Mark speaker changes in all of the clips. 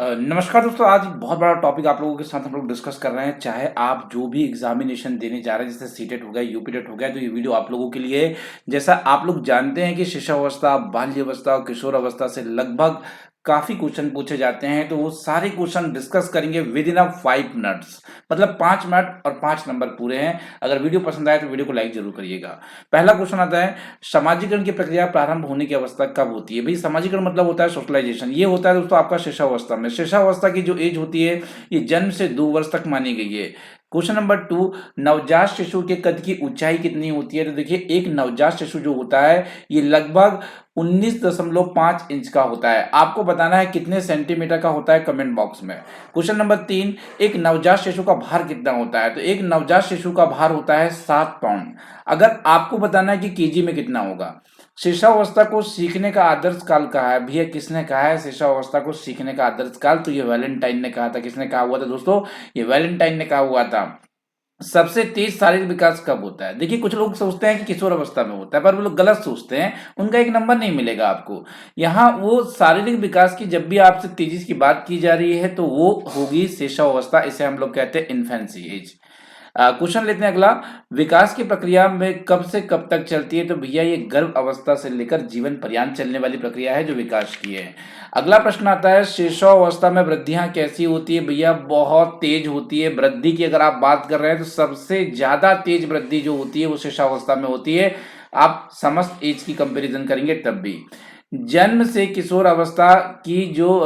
Speaker 1: नमस्कार दोस्तों, आज एक बहुत बड़ा टॉपिक आप लोगों के साथ हम लोग डिस्कस कर रहे हैं। चाहे आप जो भी एग्जामिनेशन देने जा रहे हैं, जैसे सीटेट हो गया, यूपीटेट हो गया, तो ये वीडियो आप लोगों के लिए है। जैसा आप लोग जानते हैं कि शिशुअवस्था, बाल्यावस्था और किशोर अवस्था से लगभग काफी क्वेश्चन पूछे जाते हैं, तो वो सारे क्वेश्चन डिस्कस करेंगे विद इन 5 मिनट्स। मतलब 5 मिनट और 5 नंबर पूरे हैं। अगर वीडियो पसंद आए तो वीडियो को लाइक जरूर करिएगा। पहला क्वेश्चन आता है, समाजीकरण की प्रक्रिया प्रारंभ होने की अवस्था कब होती है? भाई, समाजीकरण मतलब होता है सोशलाइजेशन। ये होता है दोस्तों आपका शिशुअवस्था में। शिशुअवस्था की जो एज होती है, ये जन्म से 2 वर्ष तक मानी गई है। क्वेश्चन नंबर 2, नवजात शिशु के कद की ऊंचाई कितनी होती है? तो देखिए, एक नवजात शिशु जो होता है ये लगभग 19.5 इंच का होता है। आपको बताना है कितने सेंटीमीटर का होता है, कमेंट बॉक्स में। क्वेश्चन नंबर 3, एक नवजात शिशु का भार कितना होता है? तो एक नवजात शिशु का भार होता है 7 पाउंड। अगर आपको बताना है कि केजी में कितना होगा। शिशुअवस्था को सीखने का आदर्श काल कहा है? भैया, किसने कहा है शिशुअवस्था को सीखने का आदर्श काल? तो ये वैलेंटाइन ने कहा था। किसने कहा हुआ था दोस्तों? ये वैलेंटाइन ने कहा हुआ था। सबसे तेज शारीरिक विकास कब होता है? देखिए, कुछ लोग सोचते हैं कि किशोर अवस्था में होता है, पर वो लोग गलत सोचते हैं। उनका एक नंबर नहीं मिलेगा आपको। यहाँ वो शारीरिक विकास की जब भी आपसे तेजी की बात की जा रही है तो वो होगी शिशुअवस्था। इसे हम लोग कहते हैं इन्फेंसी एज। क्वेश्चन लेते हैं अगला, विकास की प्रक्रिया में कब से कब तक चलती है? तो भैया, ये गर्भ अवस्था से लेकर जीवन पर्यंत चलने वाली प्रक्रिया है जो विकास की है। अगला प्रश्न आता है, शिशुअवस्था में वृद्धियां कैसी होती है? भैया, बहुत तेज होती है वृद्धि की। अगर आप बात कर रहे हैं तो सबसे ज्यादा तेज वृद्धि जो होती है वो शिशुअवस्था में होती है। आप समस्त एज की कंपैरिजन करेंगे तब भी। जन्म से किशोर अवस्था की जो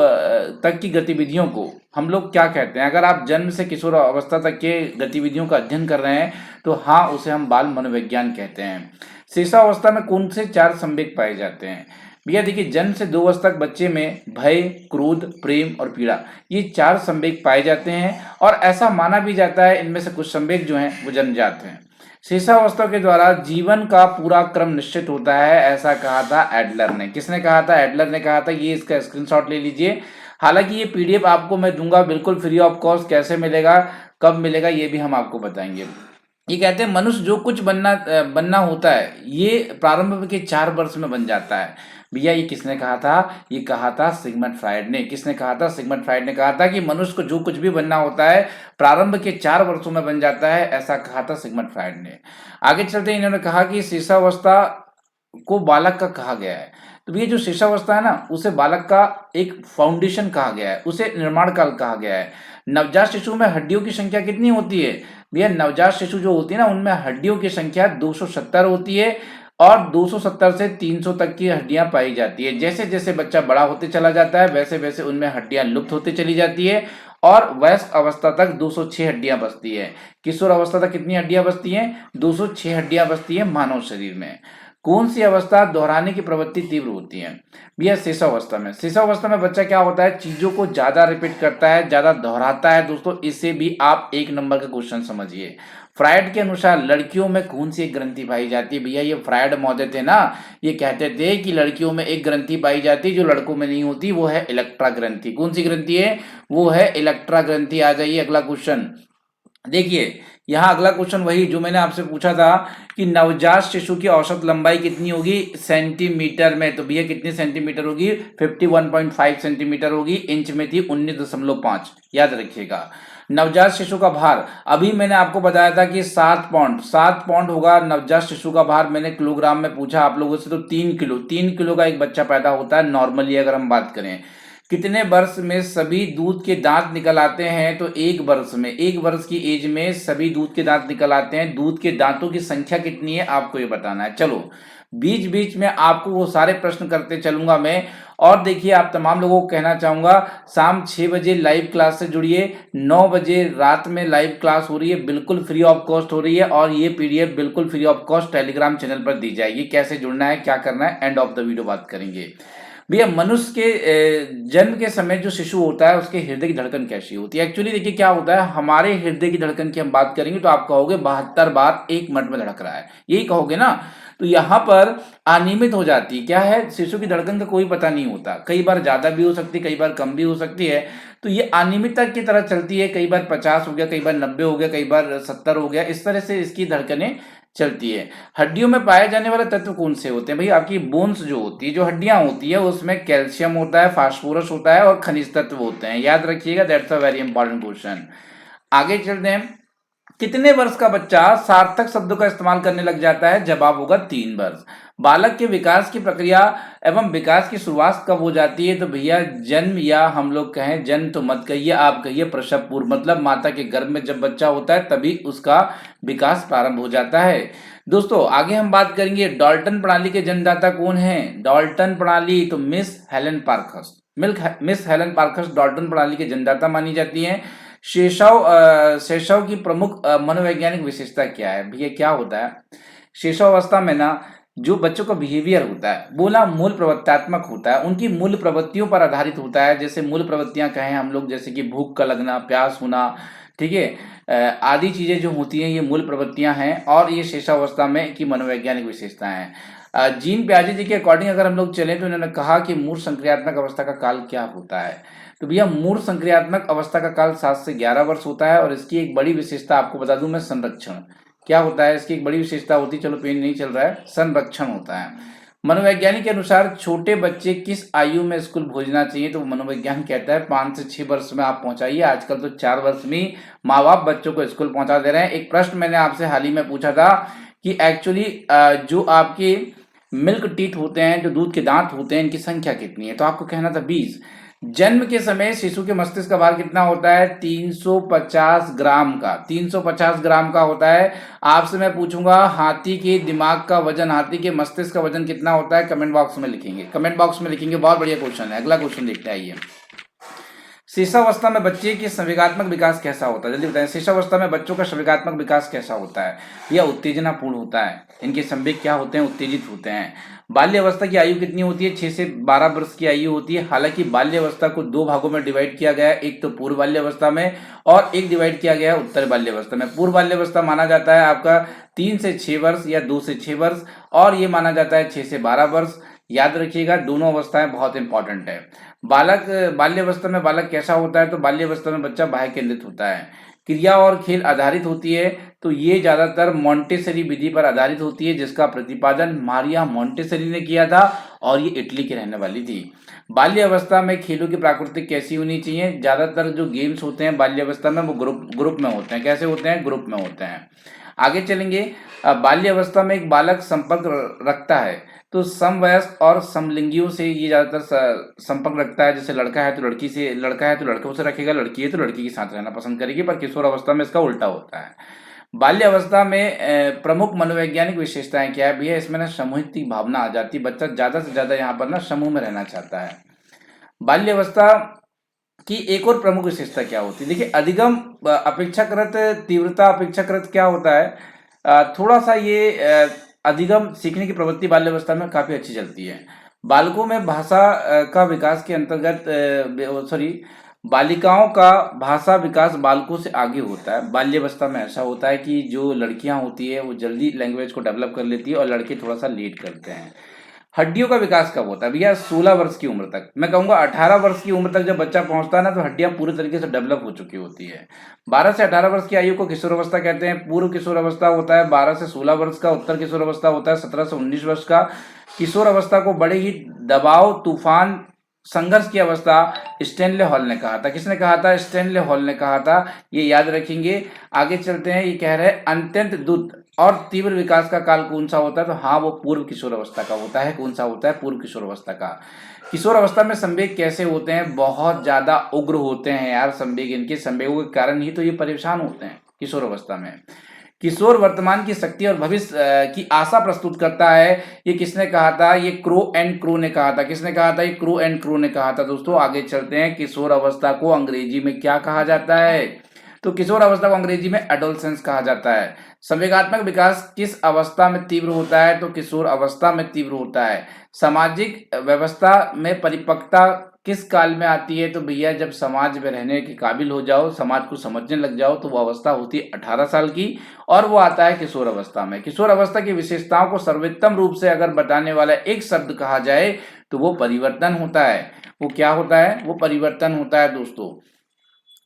Speaker 1: तक की गतिविधियों को हम लोग क्या कहते हैं? अगर आप जन्म से किशोर अवस्था तक के गतिविधियों का अध्ययन कर रहे हैं तो हाँ, उसे हम बाल मनोविज्ञान कहते हैं। शिशुअवस्था में कौन से 4 संवेग पाए जाते हैं? भैया देखिए, जन्म से 2 वर्ष तक बच्चे में भय, क्रोध, प्रेम और पीड़ा, ये 4 संवेग पाए जाते हैं। और ऐसा माना भी जाता है इनमें से कुछ संवेग जो हैं वो जन्मजात हैं। शिशुअवस्था के द्वारा जीवन का पूरा क्रम निश्चित होता है, ऐसा कहा था एडलर ने। किसने कहा था? एडलर ने कहा था। ये इसका स्क्रीनशॉट ले लीजिए। हालांकि ये पीडीएफ आपको मैं दूंगा बिल्कुल फ्री ऑफ कॉस्ट। कैसे मिलेगा, कब मिलेगा, ये भी हम आपको बताएंगे। ये कहते हैं मनुष्य जो कुछ बनना होता है ये प्रारंभ के 4 वर्ष में बन जाता है। भैया, ये किसने कहा था? ये कहा था सिगमंड फ्रायड ने। किसने कहा था? सिगमंड फ्रायड ने कहा था कि मनुष्य को जो कुछ भी बनना होता है प्रारंभ के 4 वर्षों में बन जाता है, ऐसा कहा था सिगमंड फ्रायड ने। आगे चलते इन्होंने कहा कि शिशुअवस्था को बालक का कहा गया है। तो ये जो शिशुअवस्था है ना, उसे बालक का एक फाउंडेशन कहा गया है, उसे निर्माण काल कहा गया है। नवजात शिशु में हड्डियों की संख्या कितनी होती है? भैया, नवजात शिशु जो होती है ना, उनमें हड्डियों की संख्या 270 होती है। और 270 से 300 तक की हड्डियां पाई जाती है। जैसे जैसे बच्चा बड़ा होते चला जाता है वैसे वैसे उनमें हड्डियां लुप्त होती चली जाती है। और वयस्क अवस्था तक 206 हड्डियां बचती है। किशोर अवस्था तक कितनी हड्डियां बचती हैं? 206 हड्डियां बचती है मानव शरीर में। कौन सी अवस्था दोहराने की प्रवृत्ति तीव्र होती है? भैया, शिशुअवस्था में। शिशुअवस्था में बच्चा क्या होता है, चीजों को ज्यादा रिपीट करता है, ज्यादा दोहराता है। दोस्तों, इसे भी आप 1 नंबर का क्वेश्चन समझिए। फ्रायड के अनुसार लड़कियों में कौन सी एक ग्रंथि पाई जाती है? भैया, ये फ्रायड महोदय थे ना, ये कहते थे कि लड़कियों में एक ग्रंथि पाई जाती है जो लड़कों में नहीं होती, वो है इलेक्ट्रा ग्रंथि। कौन सी ग्रंथि है? वो है इलेक्ट्रा ग्रंथि। आ जाइए अगला क्वेश्चन देखिए। यहाँ अगला क्वेश्चन वही जो मैंने आपसे पूछा था कि नवजात शिशु की औसत लंबाई कितनी होगी सेंटीमीटर में? तो भैया, कितनी सेंटीमीटर होगी? 51.5 सेंटीमीटर होगी। इंच में थी 19.5। याद रखिएगा। नवजात शिशु का भार, अभी मैंने आपको बताया था कि 7 पाउंड, 7 पाउंड होगा नवजात शिशु का भार। मैंने किलोग्राम में पूछा आप लोगों से, तो 3 किलो, 3 किलो का एक बच्चा पैदा होता है नॉर्मली। अगर हम बात करें कितने वर्ष में सभी दूध के दांत निकल आते हैं? तो 1 वर्ष में, 1 वर्ष की एज में सभी दूध के दांत निकल आते हैं। दूध के दांतों की संख्या कितनी है आपको ये बताना है। चलो, बीच बीच में आपको वो सारे प्रश्न करते चलूंगा मैं। और देखिए, आप तमाम लोगों को कहना चाहूंगा, शाम 6 बजे लाइव क्लास से जुड़िए। 9 बजे रात में लाइव क्लास हो रही है, बिल्कुल फ्री ऑफ कॉस्ट हो रही है। और ये पीडीएफ बिल्कुल free of cost Telegram channel पर दी जाएगी। कैसे जुड़ना है, क्या करना है, एंड ऑफ द वीडियो बात करेंगे। भैया, मनुष्य के जन्म के समय जो शिशु होता है उसके हृदय की धड़कन कैसी होती है? एक्चुअली देखिए क्या होता है, हमारे हृदय की धड़कन की हम बात करेंगे तो आप कहोगे 72 बार 1 मिनट में धड़क रहा है, यही कहोगे ना। तो यहाँ पर अनियमित हो जाती है। क्या है, शिशु की धड़कन का कोई पता नहीं होता, कई बार ज़्यादा भी हो सकती है, कई बार कम भी हो सकती है। तो ये अनियमितता की तरह चलती है, कई बार 50 हो गया, कई बार 90 हो गया, कई बार 70 हो गया, इस तरह से इसकी धड़कनें चलती है। हड्डियों में पाए जाने वाले तत्व कौन से होते हैं? भाई आपकी बोन्स जो होती है, जो हड्डियां होती है, उसमें कैल्शियम होता है, फास्फोरस होता है और खनिज तत्व होते हैं। याद रखिएगा, that's a very important question. आगे चलते हैं। कितने वर्ष का बच्चा सार्थक शब्दों का इस्तेमाल करने लग जाता है? जवाब होगा 3 वर्ष। बालक के विकास की प्रक्रिया एवं विकास की शुरुआत कब हो जाती है? तो भैया जन्म, या हम लोग कहें जन्म तो मत कहिए, आप कहिए प्रसव पूर्व, मतलब माता के गर्भ में जब बच्चा होता है तभी उसका विकास प्रारंभ हो जाता है। दोस्तों आगे हम बात करेंगे डाल्टन प्रणाली के जन्मदाता कौन है? डाल्टन प्रणाली, तो miss Helen Parkhurst, miss Helen Parkhurst Dalton प्रणाली के जन्मदाता मानी जाती हैं। शैशव की प्रमुख मनोवैज्ञानिक विशेषता क्या है? भैया क्या होता है, शैशव अवस्था में ना जो बच्चों का बिहेवियर होता है वो ना मूल प्रवृत्त्यात्मक होता है, उनकी मूल प्रवृत्तियों पर आधारित होता है। जैसे मूल प्रवृत्तियां कहें हम लोग, जैसे कि भूख का लगना, प्यास होना, ठीक है, आदि चीजें जो होती हैं ये मूल प्रवृत्तियां हैं, और ये शैशवावस्था में की मनोवैज्ञानिक विशेषताएं हैं। जीन प्याजे जी के अकॉर्डिंग अगर हम लोग चलें तो उन्होंने कहा कि मूल संक्रियात्मक अवस्था का काल क्या होता है? तो भैया मूल संक्रियात्मक अवस्था का काल 7 से 11 वर्ष होता है, और इसकी एक बड़ी विशेषता आपको बता दूं मैं, संरक्षण। क्या होता है इसकी एक बड़ी विशेषता होती है, चलो पेन नहीं चल रहा है, संरक्षण होता है। मनोवैज्ञानिक के अनुसार छोटे बच्चे किस आयु में स्कूल भेजना चाहिए? तो मनोविज्ञान कहता है 5 से 6 वर्ष में आप पहुंचाइए। आजकल तो 4 वर्ष में माँ बाप बच्चों को स्कूल पहुंचा दे रहे हैं। एक प्रश्न मैंने आपसे हाल ही में पूछा था कि एक्चुअली जो आपके मिल्क टीथ होते हैं, जो दूध के दांत होते हैं, इनकी संख्या कितनी है? तो आपको कहना था 20। जन्म के समय शिशु के मस्तिष्क का भार कितना होता है? 350 ग्राम का, 350 ग्राम का होता है। आपसे मैं पूछूंगा हाथी के दिमाग का वजन, हाथी के मस्तिष्क का वजन कितना होता है? कमेंट बॉक्स में लिखेंगे, कमेंट बॉक्स में लिखेंगे। बहुत बढ़िया क्वेश्चन है। अगला क्वेश्चन देखते आइए। शिशावस्था में बच्चे की संवेगात्मक विकास कैसा होता है? जल्दी बताएं, शिशावस्था में बच्चों का संवेगात्मक विकास कैसा होता है? यह उत्तेजनापूर्ण होता है। इनके संवेग क्या होते हैं? उत्तेजित होते हैं। बाल्य अवस्था की आयु कितनी होती है? 6 से 12 वर्ष की आयु होती है। हालांकि बाल्य अवस्था को 2 भागों में डिवाइड किया गया है, एक तो पूर्व बाल्य अवस्था में और एक डिवाइड किया गया है उत्तर बाल्य अवस्था में। पूर्व बाल्य अवस्था माना जाता है आपका 3 से 6 वर्ष या 2 से 6 वर्ष, और ये माना जाता है 6 से 12 वर्ष। याद रखिएगा, दोनों अवस्थाएं बहुत इंपॉर्टेंट है। बाल्य अवस्था में बालक कैसा होता है? तो बाल्य अवस्था में बच्चा बाह्य केंद्रित होता है, क्रिया और खेल आधारित होती है। तो ये ज्यादातर मॉन्टेसरी विधि पर आधारित होती है, जिसका प्रतिपादन मारिया मॉन्टेसरी ने किया था, और ये इटली की रहने वाली थी। बाल्य अवस्था में खेलों की प्रकृति कैसी होनी चाहिए? ज्यादातर जो गेम्स होते हैं बाल्य अवस्था में वो ग्रुप में होते हैं। कैसे होते हैं? ग्रुप में होते हैं। आगे चलेंगे। बाल्य अवस्था में एक बालक संपर्क रखता है, तो समवयस्क और समलिंगियों से ये ज्यादातर संपर्क रखता है। जैसे लड़का है तो लड़की से, लड़का है तो लड़कों से रखेगा, लड़की है तो लड़की के साथ रहना पसंद करेगी, पर किशोर अवस्था में इसका उल्टा होता है। बाल्य अवस्था में प्रमुख मनोवैज्ञानिक विशेषताएं क्या है? भैया इसमें ना सामूहिक की भावना आ जाती है, बच्चा ज्यादा से ज्यादा यहाँ पर ना समूह में रहना चाहता है। बाल्य अवस्था की एक और प्रमुख विशेषता क्या होती है? देखिए अधिगम अपेक्षाकृत तीव्रता अपेक्षाकृत क्या होता है, थोड़ा सा ये अधिगम सीखने की प्रवृत्ति बाल्यावस्था में काफी अच्छी चलती है। बालकों में भाषा का विकास के अंतर्गत बालिकाओं का भाषा विकास बालकों से आगे होता है। बाल्यावस्था में ऐसा होता है कि जो लड़कियां होती है वो जल्दी लैंग्वेज को डेवलप कर लेती है और लड़के थोड़ा सा लेट करते हैं। हड्डियों का विकास कब होता है? भैया 16 वर्ष की उम्र तक, मैं कहूंगा 18 वर्ष की उम्र तक जब बच्चा पहुंचता है ना, तो हड्डियां पूरी तरीके से डेवलप हो चुकी होती है। 12 से 18 वर्ष की आयु को किशोर अवस्था कहते हैं। पूर्व किशोर अवस्था होता है 12 से 16 वर्ष का। उत्तर किशोर अवस्था होता है 17 से 19 वर्ष का। किशोर अवस्था को बड़े ही दबाव, तूफान, संघर्ष की अवस्था स्टैनले हॉल ने कहा था। किसने कहा था? स्टैनले हॉल ने कहा था। ये याद रखेंगे। आगे चलते हैं। ये कह रहे हैं अत्यंत द्रुत और तीव्र विकास का काल कौन सा होता है? तो हाँ, वो पूर्व किशोर अवस्था का होता है। कौन सा होता है? पूर्व किशोर अवस्था का। किशोर अवस्था में संवेग कैसे होते हैं? बहुत ज्यादा उग्र होते हैं यार संवेग। इनके संवेगों के कारण ही तो ये परेशान होते हैं किशोर अवस्था में। किशोर वर्तमान की शक्ति और भविष्य की आशा प्रस्तुत करता है। ये किसने कहा था? ये क्रो एंड क्रू ने कहा था। किसने कहा था? ये क्रो एंड क्रू ने कहा था। दोस्तों आगे चलते हैं। किशोर अवस्था को अंग्रेजी में क्या कहा जाता है? तो किशोर अवस्था को अंग्रेजी में एडोलसेंस कहा जाता है। संवेगात्मक विकास किस अवस्था में तीव्र होता है? तो किशोर अवस्था में तीव्र होता है। सामाजिक व्यवस्था में परिपक्वता किस काल में आती है? तो भैया जब समाज में रहने के काबिल हो जाओ, समाज को समझने लग जाओ, तो वो अवस्था होती है 18 साल की और वो आता है किशोर अवस्था में। किशोर अवस्था की विशेषताओं को सर्वोत्तम रूप से अगर बताने वाला एक शब्द कहा जाए तो वो परिवर्तन होता है। वो क्या होता है? वो परिवर्तन होता है दोस्तों।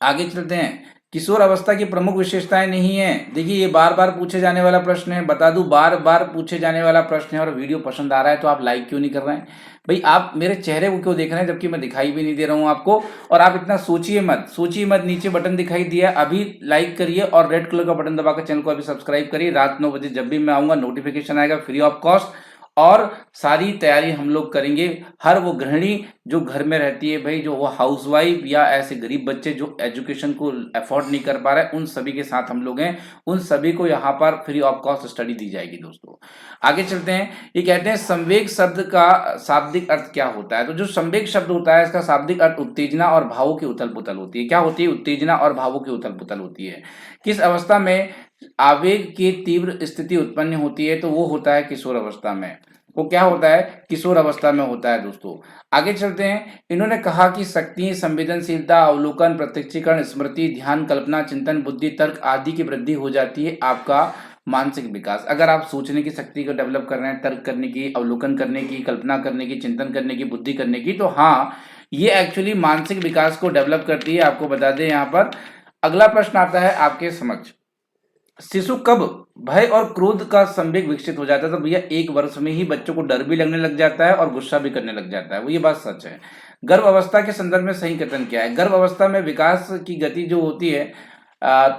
Speaker 1: आगे चलते हैं। किशोर अवस्था की प्रमुख विशेषताएं नहीं है। देखिए ये बार बार पूछे जाने वाला प्रश्न है, बता दूं बार बार पूछे जाने वाला प्रश्न है। और वीडियो पसंद आ रहा है तो आप लाइक क्यों नहीं कर रहे हैं भाई? आप मेरे चेहरे को क्यों देख रहे हैं जबकि मैं दिखाई भी नहीं दे रहा हूं आपको? और आप इतना सोचिए मत, सोचिए मत। नीचे बटन दिखाई दिया, अभी लाइक करिए और रेड कलर का बटन दबाकर चैनल को अभी सब्सक्राइब करिए। रात 9 बजे जब भी मैं आऊंगा नोटिफिकेशन आएगा फ्री ऑफ कॉस्ट। और सारी तैयारी हम लोग करेंगे। हर वो गृहिणी जो घर में रहती है भाई, जो वो हाउसवाइफ या ऐसे गरीब बच्चे जो एजुकेशन को अफोर्ड नहीं कर पा रहे, उन सभी के साथ हम लोग हैं। उन सभी को यहाँ पर फ्री ऑफ कॉस्ट स्टडी दी जाएगी दोस्तों। आगे चलते हैं। ये कहते हैं संवेग शब्द का शाब्दिक अर्थ क्या होता है? तो जो संवेग शब्द होता है इसका शाब्दिक अर्थ उत्तेजना और भावों की उथल पुथल होती है। क्या होती है? उत्तेजना और भावों की उथल पुथल होती है। किस अवस्था में आवेग की तीव्र स्थिति उत्पन्न होती है? तो वो होता है किशोर अवस्था में। वो क्या होता है? किशोर अवस्था में होता है दोस्तों। आगे चलते हैं। इन्होंने कहा कि शक्ति, संवेदनशीलता, अवलोकन, प्रत्यक्षीकरण, स्मृति, ध्यान, कल्पना, चिंतन, बुद्धि, तर्क आदि की वृद्धि हो जाती है आपका मानसिक विकास। अगर आप सोचने की शक्ति को डेवलप कर रहे हैं, तर्क करने की, अवलोकन करने की, कल्पना करने की, चिंतन करने की, बुद्धि करने की, तो हाँ ये एक्चुअली मानसिक विकास को डेवलप करती है। आपको बता दें यहाँ पर। अगला प्रश्न आता है आपके समक्ष। शिशु कब भय और क्रोध का संवेग विकसित हो जाता है? तो भैया 1 वर्ष में ही बच्चों को डर भी लगने लग जाता है और गुस्सा भी करने लग जाता है। वो ये बात सच है। गर्भ अवस्था के संदर्भ में सही कथन क्या है? गर्भ अवस्था में विकास की गति जो होती है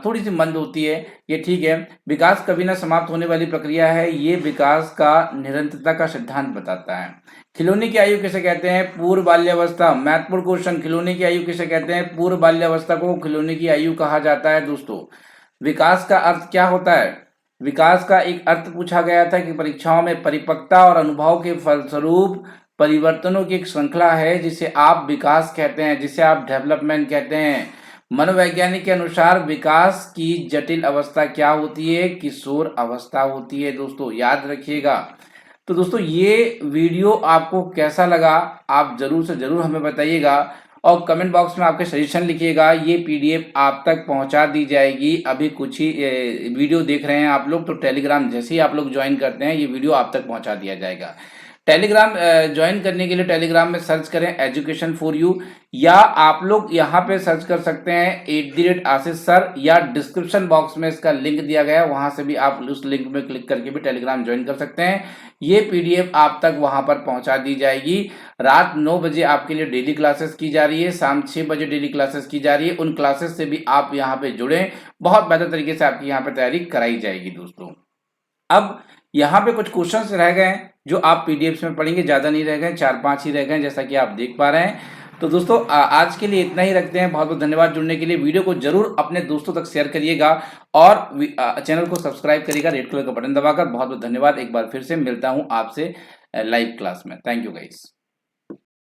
Speaker 1: थोड़ी सी मंद होती है। ये ठीक है। विकास कभी ना समाप्त होने वाली प्रक्रिया है। ये विकास का निरंतरता का सिद्धांत बताता है। खिलौने की आयु किसे कहते हैं? पूर्व बाल्यावस्था। महत्वपूर्ण क्वेश्चन। खिलौने की आयु किसे कहते हैं? पूर्व बाल्यावस्था को खिलौने की आयु कहा जाता है दोस्तों। विकास का अर्थ क्या होता है? विकास का एक अर्थ पूछा गया था कि परीक्षाओं में परिपक्वता और अनुभव के फलस्वरूप परिवर्तनों की एक श्रृंखला है जिसे आप विकास कहते हैं, जिसे आप डेवलपमेंट कहते हैं। मनोवैज्ञानिक के अनुसार विकास की जटिल अवस्था क्या होती है? किशोर अवस्था होती है दोस्तों, याद रखिएगा। तो दोस्तों ये वीडियो आपको कैसा लगा आप जरूर से जरूर हमें बताइएगा और कमेंट बॉक्स में आपके सजेशन लिखिएगा। ये पीडीएफ आप तक पहुंचा दी जाएगी। अभी कुछ ही वीडियो देख रहे हैं आप लोग तो टेलीग्राम जैसे ही आप लोग ज्वाइन करते हैं ये वीडियो आप तक पहुंचा दिया जाएगा। टेलीग्राम ज्वाइन करने के लिए टेलीग्राम में सर्च करें एजुकेशन फॉर यू, या आप लोग यहाँ पे सर्च कर सकते हैं @आशीष सर, या डिस्क्रिप्शन बॉक्स में इसका लिंक दिया गया है, वहां से भी आप उस लिंक में क्लिक करके भी टेलीग्राम ज्वाइन कर सकते हैं। ये पीडीएफ आप तक वहां पर पहुंचा दी जाएगी। रात 9 बजे आपके लिए डेली क्लासेस की जा रही है, शाम 6 बजे डेली क्लासेस की जा रही है। उन क्लासेस से भी आप यहाँ पे जुड़े, बहुत बेहतर तरीके से आपकी यहाँ पे तैयारी कराई जाएगी दोस्तों। अब यहाँ पे कुछ क्वेश्चंस रह गए हैं जो आप पीडीएफ में पढ़ेंगे, ज्यादा नहीं रह गए, 4-5 ही रह गए जैसा कि आप देख पा रहे हैं। तो दोस्तों आज के लिए इतना ही रखते हैं। बहुत बहुत धन्यवाद जुड़ने के लिए। वीडियो को जरूर अपने दोस्तों तक शेयर करिएगा और चैनल को सब्सक्राइब करिएगा रेड कलर का बटन दबाकर। बहुत बहुत धन्यवाद। एक बार फिर से मिलता हूं आपसे लाइव क्लास में। Thank you guys.